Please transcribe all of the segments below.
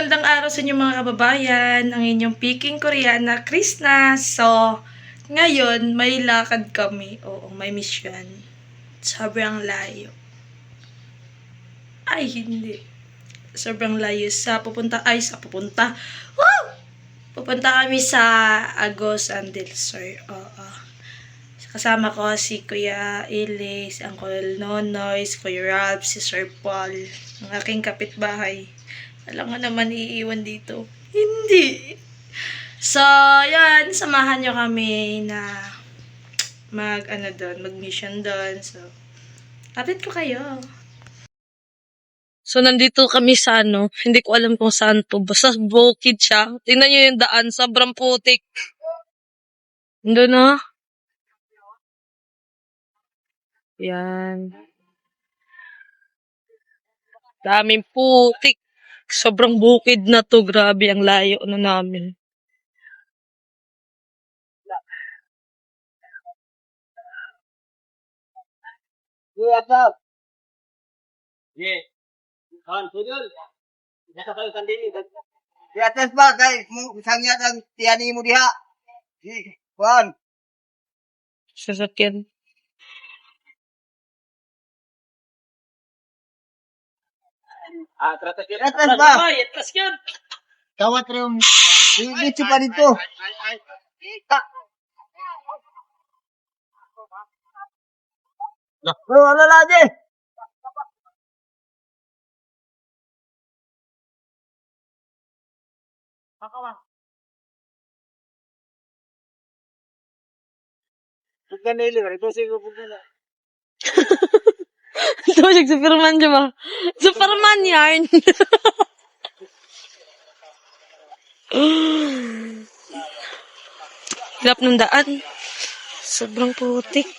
magandang araw sa inyo mga kababayan, ang inyong Peking Koreana, Krishna. So, ngayon, may lakad kami. Oo, may mission. Sobrang layo. Ay, hindi. Sobrang layo sa pupunta. Woo! Pupunta kami sa Agos and del Sur. Oo. Kasama ko si Kuya Ili, si Uncle Nonoy, si Kuya Ralph, si Sir Paul, ang aking kapitbahay. Alam nga naman iiwan dito. Hindi. So, yan. Samahan nyo kami na mag-mission doon. So, update ko kayo. So, nandito kami sa hindi ko alam kung saan to. Basta bukid siya. Tingnan nyo yung daan. Sobrang putik. Doon na. Yan. Daming putik. Sobrang bukid na to. Grabe ang layo na namin. What's up? Yeah. Kan, tudol. Nasa kayo sandili. Di atas ba kay mo sangya ang tiyani mo diha. Si Juan. Sasakyan. Atas ba? Atas yan. Kawat rin. Dito pa dito. Bro, wala lagi. Bukan nili, ito siguro bukan. Ito siya Superman dyan ba? Superman yarn. Hirap ng daan. Sobrang putik.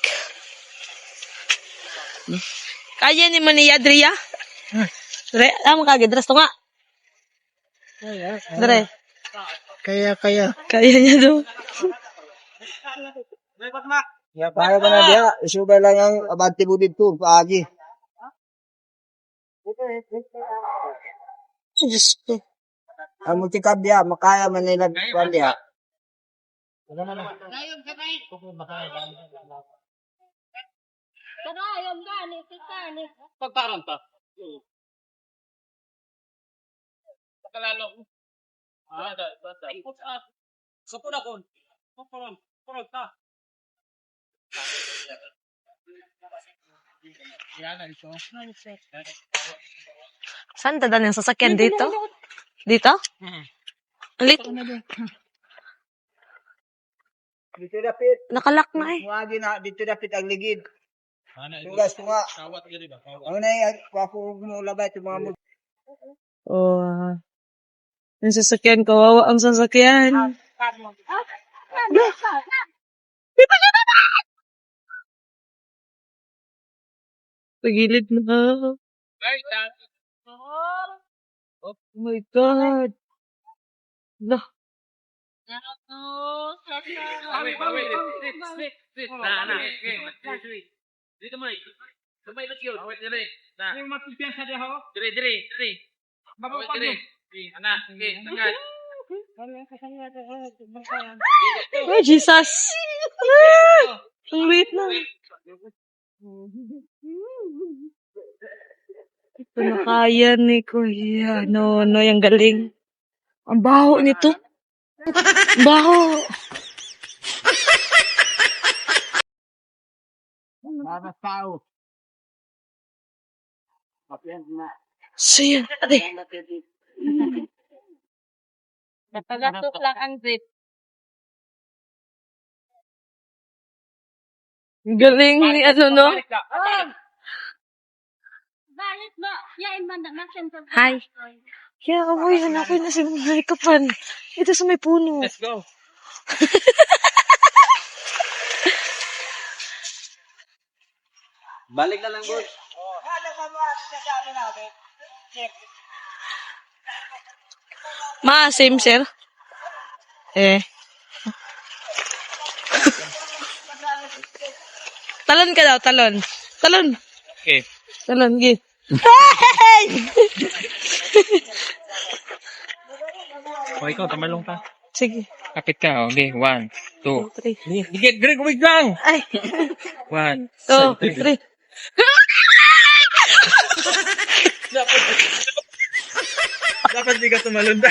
Kaya ni mo ni Adria? Dre, alam mo kagad. Dras to nga. Dre. Kaya. Kaya niya daw. Ya, para ba na diha? Isubay lang ang abante mo dito, paagi. Diyos ko. Ang multikab diha, makaya man nila kuan diha. Pagparang ta. Pagkalalo. Basta. Sapon ako. Pagparang ta. Saan dadaan yung sasakyan dito? Dito? Alit? Dito dapit. Nakalak na eh. Muagi na dito dapit ang ligid. Tugas tunga. Kawat gani ba? Ano na yung wako mo labay ito mga mo. Oh. Yung sasakyan, kawawa ang sasakyan. Pagilid na. Oh my God. Lah. Dito mo. Kamay lang yun. Dire. Yung magpipiyansa diya ho? Dire. Babawag dire. Anak, tanggal. Oh, Jesus. Ang liit na. Ito na kaya ni Kuya. No, yung galing. Ang baho nito. Baho. Para tao. Papiyan na. So yan, ate. Napagatok lang ang zip. Ang galing ni no? Bakit ba? Yain man na siyempre. Hi. Kaya amoy, hanapin na si mga kapan. Ito sa may puno. Let's go. Balik na lang, boss. Ano ka ba? Sa ano namin? Ma, same sir. Talon ka daw, talon. Okay. Talon, git. Hey! O, ikaw, tamalong ka. Sige. Kapit ka, okay. 1, 2. 2, 3. Higit, Greg, wait lang! Ay! 1, 2, 3. Dapat di ka tumalunda.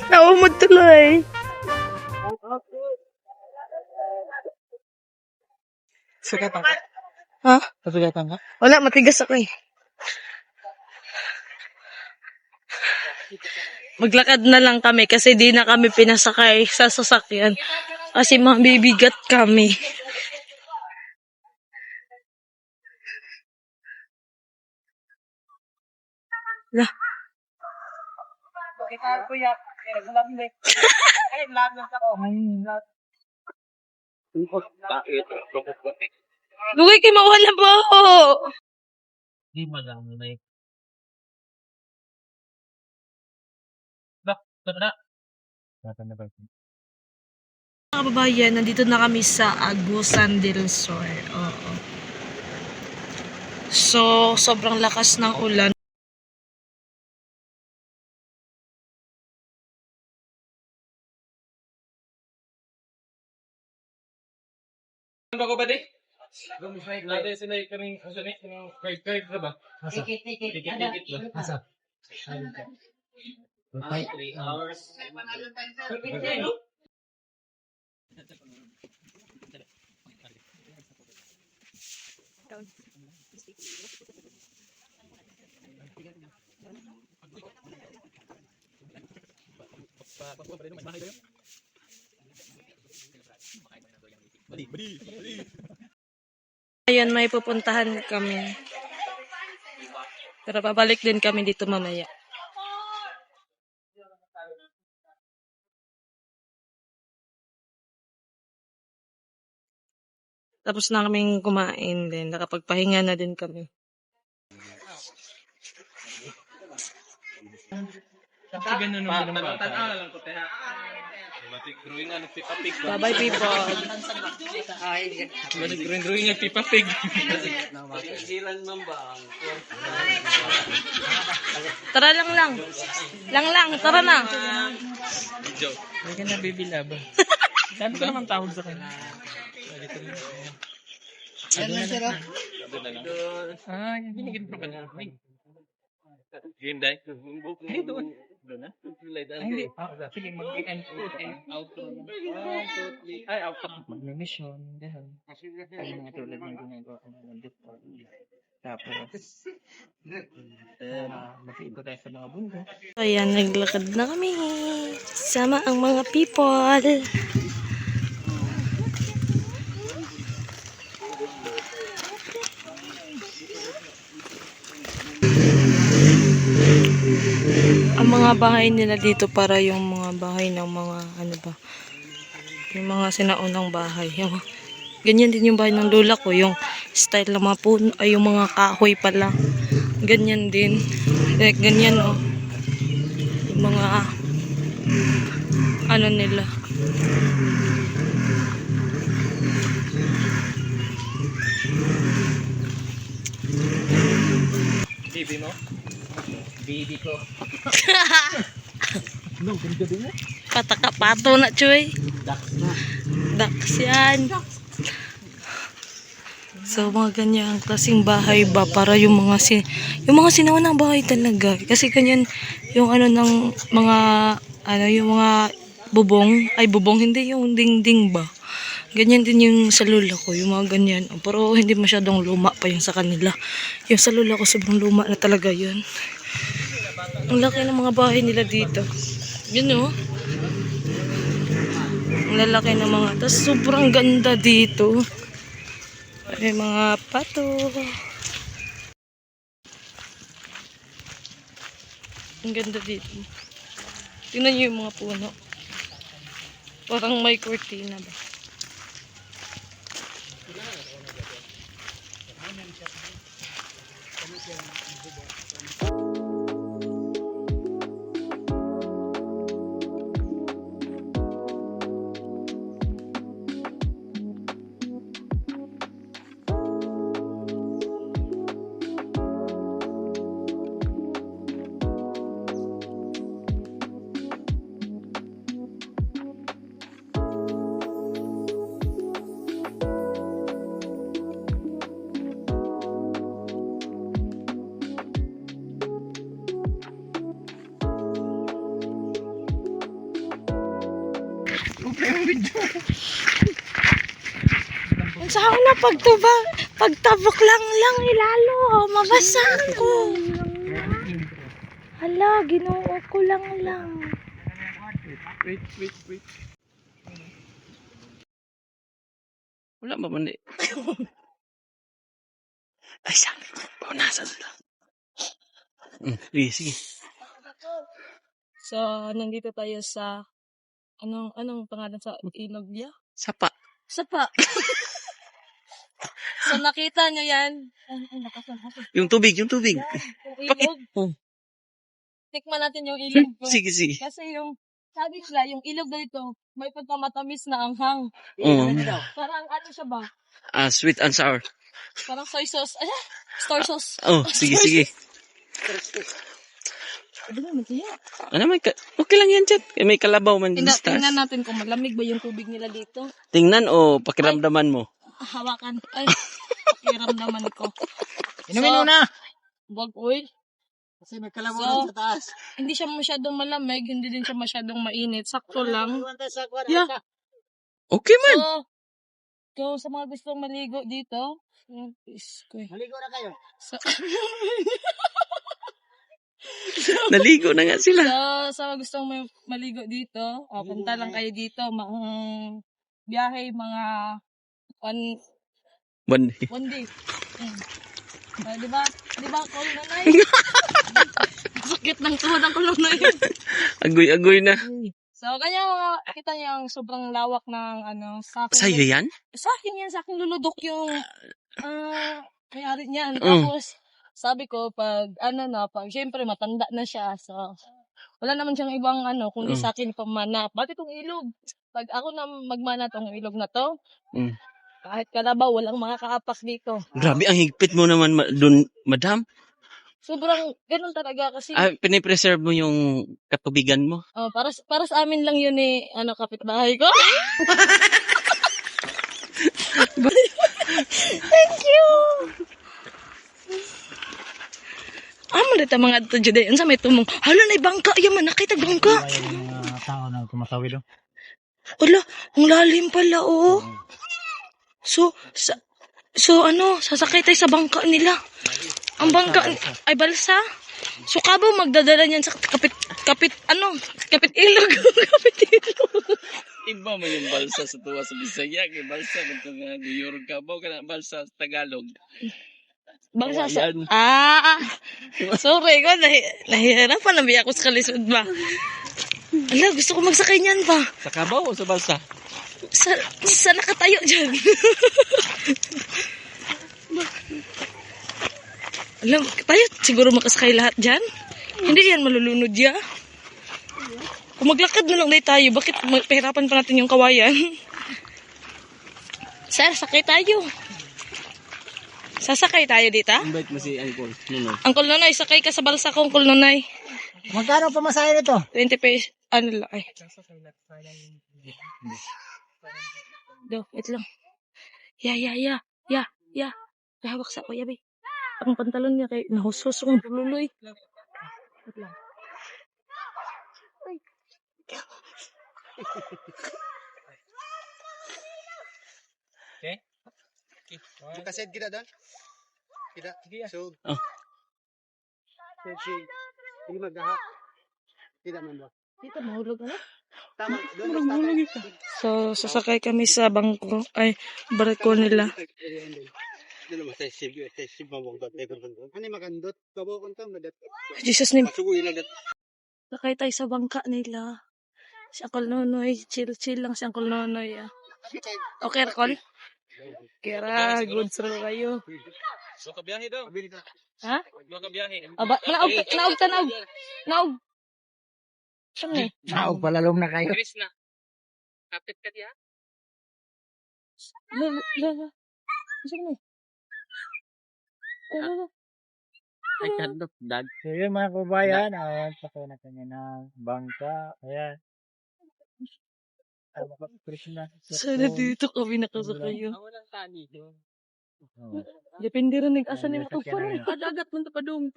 Naumod tuloy. Sugatan ka? Ha? Sugatan ka? Wala, matigas ako eh. Maglakad na lang kami kasi di na kami pinasakay sa sasakyan. Kasi mabibigat kami. Lah. Lugi kay mawala po. Di magamay. Bak, tara. Tara ba? Mga kababayan, nandito na kami sa Agusan del Sur. Oo. So, sobrang lakas ng ulan. Ano ba ko ba di? Lade sinay kaming card ka ba? Tikit ba? Asa? 3 hours. Ayun, may pupuntahan kami. Pero babalik din kami dito mamaya. Tapos na kaming kumain din. Nakapagpahinga na din kami. Kasi ganun naman ng bata. Drawing nga nagpipapig. Bye-bye, people. Drawing nga nagpipapig. Tara lang. Lang, tara na. Joke. Hindi ka na bibilaba. Dami ko naman tawag sa kanya. Ano na sila? Ah, binigyan pa ka na. Game day? Ay, doon. Doon na? Hindi. Sige, mag-end outro. Ay, outro. Mag-mission. Dahil. Ay, mga tulad ng ginagawa ko ng before. Tapos, mag-iikot tayo sa mga bundok. Ayan, naglakad na kami. Sama ang mga people. Ang mga bahay nila dito para yung mga bahay ng mga ano ba, yung mga sinaunang bahay. Yung, ganyan din yung bahay ng lola ko, yung style ng mga puno, ay yung mga kahoy pala. Ganyan din. Like, ganyan oh. Yung mga ano nila. Bibi mo? Bibi ko. Pataka-pato na, Choy. Dax yan. So, mga ganyang klaseng bahay ba para yung mga yung mga sinaunang bahay talaga. Kasi ganyan yung ano ng mga ano yung mga bubong hindi yung dingding ba. Ganyan din yung sa lola ko, yung mga ganyan. Pero hindi masyadong luma pa yung sa kanila. Yung sa lola ko sobrang luma na talaga yun. Ang laki ng mga bahay nila dito. Yun oh. Ang lalaki ng mga. Tapos sobrang ganda dito. May mga pato. Ang ganda dito. Tingnan niyo yung mga puno. Parang may cortina ba. Sa na pagtabok lang ilalo, mabasa ko. Hala, ginoo ko lang. Wait. Wala ba man eh? Ay, saan? Paunasan lang. Sige. So, nandito tayo sa anong pangalan sa ilog niya? Sapa. Sapa. So, nakita nyo yan. Yung tubig. Yung ilog. Oh. Tikman natin yung ilog ko. Sige. Kasi sabi nila, yung ilog dito, may pagkamatamis na anghang. Parang ano siya ba? Sweet and sour. Parang soy sauce. Star sauce. Oh, sige. Ano naman siya? Okay lang yan, chat. May kalabaw man din sa taas. Tingnan natin kung malamig ba yung tubig nila dito. Tingnan o pakiramdaman mo? Hawakan. Ay, pakiramdaman ko. Inumin mo na! Wag, uy. Kasi may kalamunan sa taas. Hindi siya masyadong malamig, hindi din siya masyadong mainit. Sakto lang. Yeah. Okay man. So, sa mga gustong maligo dito, Maligo na kayo. Naligo na nga sila. So, sa mga gustong maligo dito, punta lang kayo dito. Biyahe mga one day. Di ba, kulunay? Sakit ng tuhod ang kulunay. Agoy na. So, kanya kita niyo ang sobrang lawak ng sa akin. Sa'yo yan? Sa akin yan, sa akin luludok yung kayari niyan. Tapos, sabi ko, pag syempre matanda na siya. So, wala naman siyang ibang kundi sa akin pamana. Bakit itong ilog? Pag ako na magmana tong ilog na to, kahit kalabaw, walang makakaapak dito. Grabe, ang higpit mo naman dun, madam. Sobrang ganun talaga kasi. Pinipreserve mo yung katubigan mo. Para sa amin lang yun kapitbahay ko. Thank you. Malita mga ato dyan. Sa may tumong. Hala na bangka. Yaman, nakita bangka. Mga tao na kumasawid. Wala, ang lalim pala, oh. So, sasakay tayo sa bangka nila. Ang bangka ay balsa. So, kabaw magdadala niyan sa kapit ilog. Kapit ilog. Iba man yung balsa sa tuwa sa Bisaya. Kaya balsa, ito nga, York Kabaw ka na balsa sa Tagalog. Balsa sa... Sorry ko, nahihirapan na biya ako sa kalisod ba. Ala, gusto ko magsakay niyan ba? Sa Kabaw o sa balsa? Sa nakatayo dyan. Alam, tayo siguro makasakay lahat dyan. Hindi yan malulunod ya. Kung maglakad na lang tayo, bakit pahirapan pa natin yung kawayan? Sir, sakay tayo. Sasakay tayo dito? Invite mo si Uncle Nunoy. Uncle Nonoy, sakay ka sa balsa ko, Uncle Nonoy. Magkano pamasahe nito? 20 pesos. Ano lang, ay. Wait lang. Ya. Hawak sa kuya, be. Ang pantalon niya kay nahusos kong bululoy. Wait lang. Okay. Kasi kita doon. Kita. So. Hindi maghaha. Tidak man ba? Dito mahulog na. Tama. Doon So, sasakay kami sa bangko. Ay, barko nila. Dito mo sa sib mabongdot Ano magandot? Kabukon ka madat. Jesus name. Suguin lang dat. Sakay tayo sa bangka nila. Si Uncle Nonoy. Chill lang si Uncle Nonoy. Okay, Rakol? Kira, good sir kayo. So, kabiyahe daw. Ha? Mga kabiyahe. Naog. Saan eh? Naog palalong na kayo. Chris na. Kapit ka diya? Saan eh? Ay, kandok, dag. So yun mga kabayan, sakay na kanya ng bangka. Ayan. Sana dito kami nakasakay. Walang tani. Depende rin nag-asa ni matugparan. Adagat man pa doon.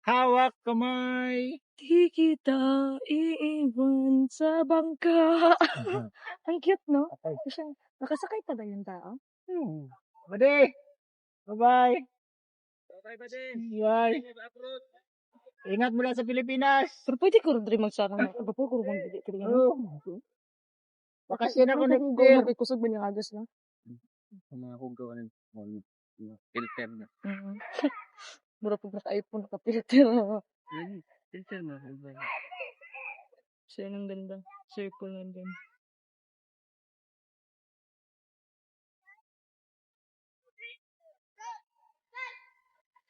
Hawak kamay. Di kita iiwan sa bangka. Ang cute, no? Nakasakay pa ba yung tao? Bade. Bye-bye. Bye-bye, Bade. Bye. Ingat mula sa Pilipinas. Pero pwede ko rin magsarang na. Iba po ko rin magbili. Bakasyon ako next Kung year. magkikusog ba niya agas na? Mga hugaw ng filter na. Mura po naka-iPhone, naka-filter. Filter na. Siya ang ganda. Circle lang din.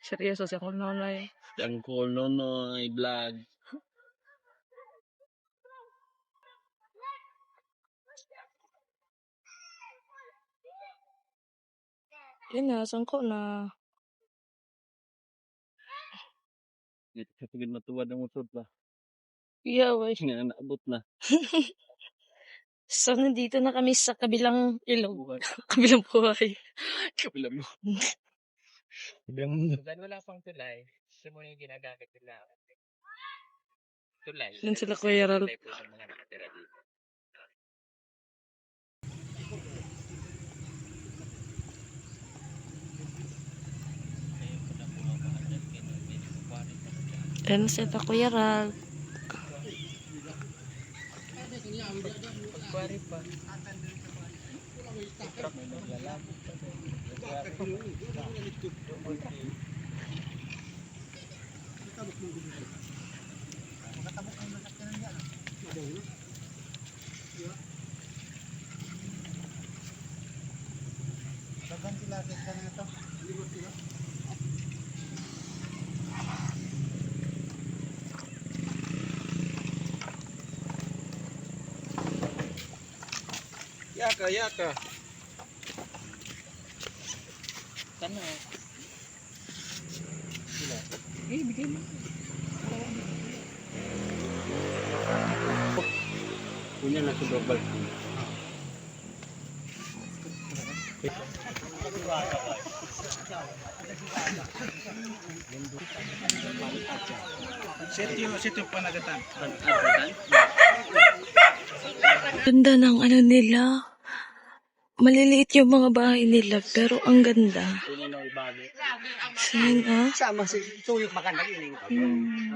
Seryoso siya kung nanay. Ang cool no, i-vlog. Yun na, sangko na. Ito sa pagod matuwad ng usod ba? Yeah, way. Nga naabot na. So, nandito na kami sa kabilang ilog. Kabilang buhay. Kabilang mo. Kabilang mo. Dahil wala pang tulay, sa muna yung ginagamit nila. Tulay. Yan sila Kuya Ral. Tulay po sa mga nakatira dito. Yan sila Kuya Ral. Pagkwari pa. Yaka, yaka. Sana. Bigay mo. Punya na sa double. Set yung panagatan. Ganda ng ano nila. Maliliit yung mga bahay nila, pero ang ganda. Sana. Sama si Tuyok maganda yun.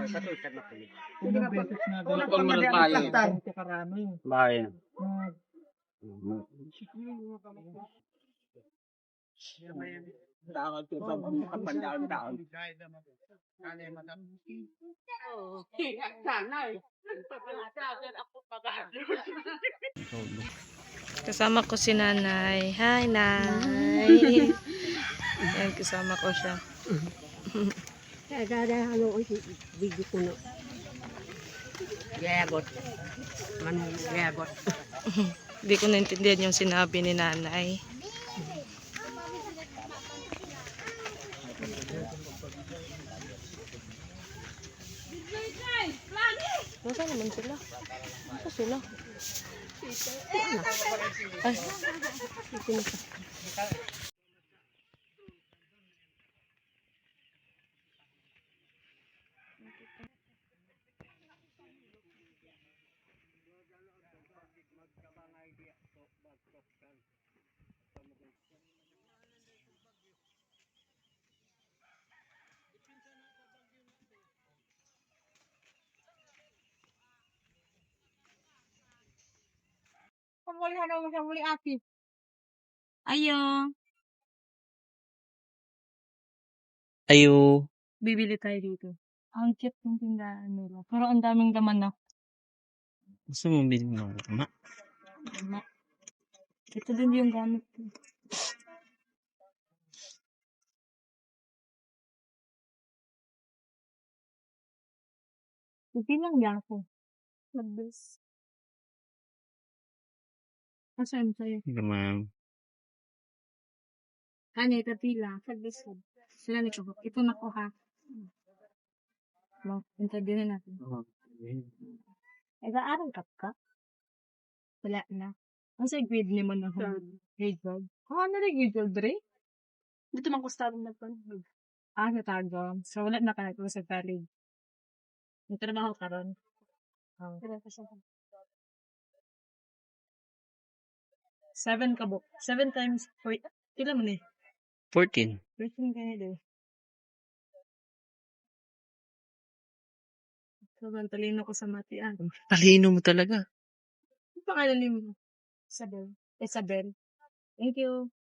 Sa Tuyok na pili. Kung meron tayo. Bayan. Tawag ko sa pagpandaan taon. Kasama ko si nanay. Hi, nay. Yan, kasama ko siya. Video ko na. Gayagot. Gayagot. Hindi ko naintindihan yung sinabi ni nanay. Nasaan naman sila? Nasaan sila? Ay. Ito na siya. Kamuli ate. Ayo. Ayo. Bibili tayo dito. Ang cute ng tindahan nila. Pero ang daming laman na. Gusto mo bilhin mo? Ma? Ito din yung gamit ko. Bibilang niya ako. Mabilis. Asan sa'yo? Gamang. Ano, ito pila. Mabilis. Sila nito. Ito na ko ha. Interview na natin. Nag-aaral ka? Wala na. Ang sa grade ni mo na grade 12. Ano na grade 12, Dre? Dito man ko starting na pa. Natago. So, wala na ka ko sa college. May trabaho ka ron. Oh. 7 ka bo. 7 times 4. Pila man eh. 14. 13 ka nila. Sobrang talino ko sa matian. Talino mo talaga. Ano pangalan ni mo? Isabel. Isabel. Thank you.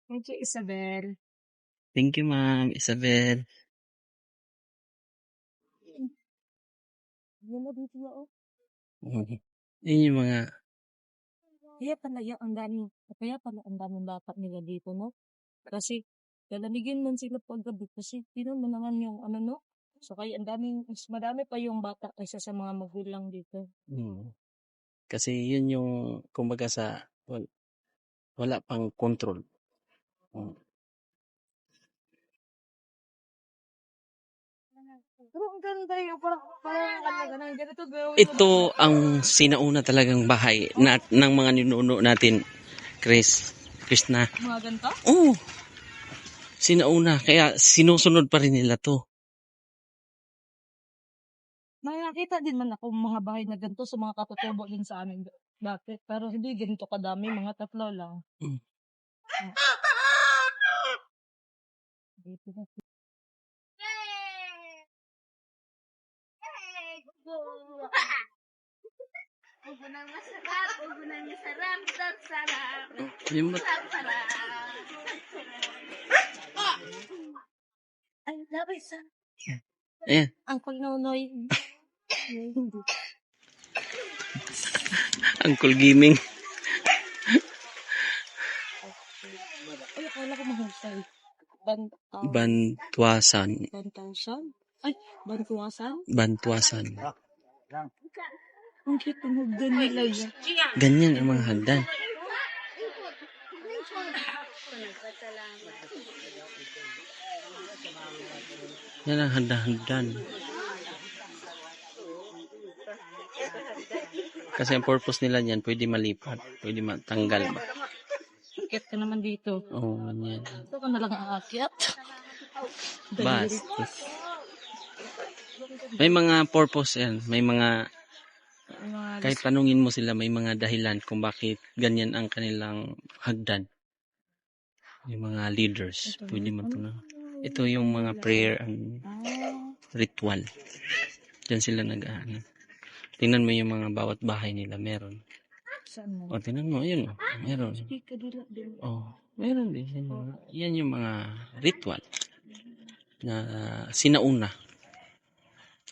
Thank you, Isabel. Thank you, Ma'am Isabel. Yan na dito na, oh. Yun yung mga, Kaya pala ang daming bata nila dito, no? Kasi, lalamigin man sila paggabi kasi, tinan mo naman yung ano, no? So, kaya mas madami pa yung bata kaysa sa mga magulang dito. kasi yun yung, kumbaga wala pang control. Pero ang ganda yung parang ganito gawin. Ito ang sinauna talagang bahay ng mga ninuno natin, Chris na. Mga ganito? Oh, sinauna. Kaya sinusunod pa rin nila to. May nakita din man ako mga bahay na ganito sa mga katutubo din sa amin dati. Pero hindi ganito kadami, mga 3 lang. Ubo ng masarap, ubo ng masarap, sarap. Yung Ay, labay sa Ayan, Uncle Nonoy. Uncle Gaming. Ay, akala ko mahusay. Bantuasan. Bantasan? Ay, Bantuasan? Bantuasan. Ang cute ng hagdan nila yan. Ganyan ang mga hagdan. Yan ang hagdan. Kasi ang purpose nila niyan, pwede malipat, pwede matanggal ba. Akit ka naman dito. Oo, ganyan. Ito ka na lang aakyat. Bastos. May mga purpose yan, may mga, kahit tanungin mo sila, may mga dahilan kung bakit ganyan ang kanilang hagdan. Yung mga leaders, pwede man ito na. Ito yung mga prayer and ritual. Diyan sila nag-ano. Tingnan mo yung mga bawat bahay nila, meron. Saan mo? O, tingnan mo, ayun o, meron. Hindi ka dila din. Oh, meron din. Yan yung mga ritual na sinauna.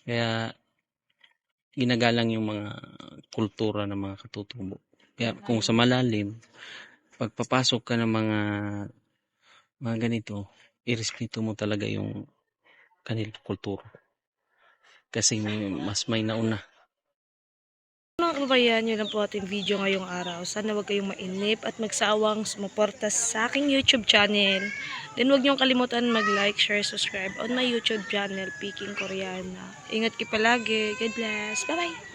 Kaya ginagalang yung mga kultura ng mga katutubo. Kaya kung sa malalim, pagpapasok ka ng mga ganito, irespeto mo talaga yung kanilang kultura. Kasi mas may nauna. Mga kababayan, yun lang po ating video ngayong araw. Sana huwag kayong mainip at magsawang sumuporta sa aking YouTube channel. Then huwag niyong kalimutan mag-like, share, subscribe on my YouTube channel, Peking Koreana. Ingat kayo palagi. God bless. Bye-bye!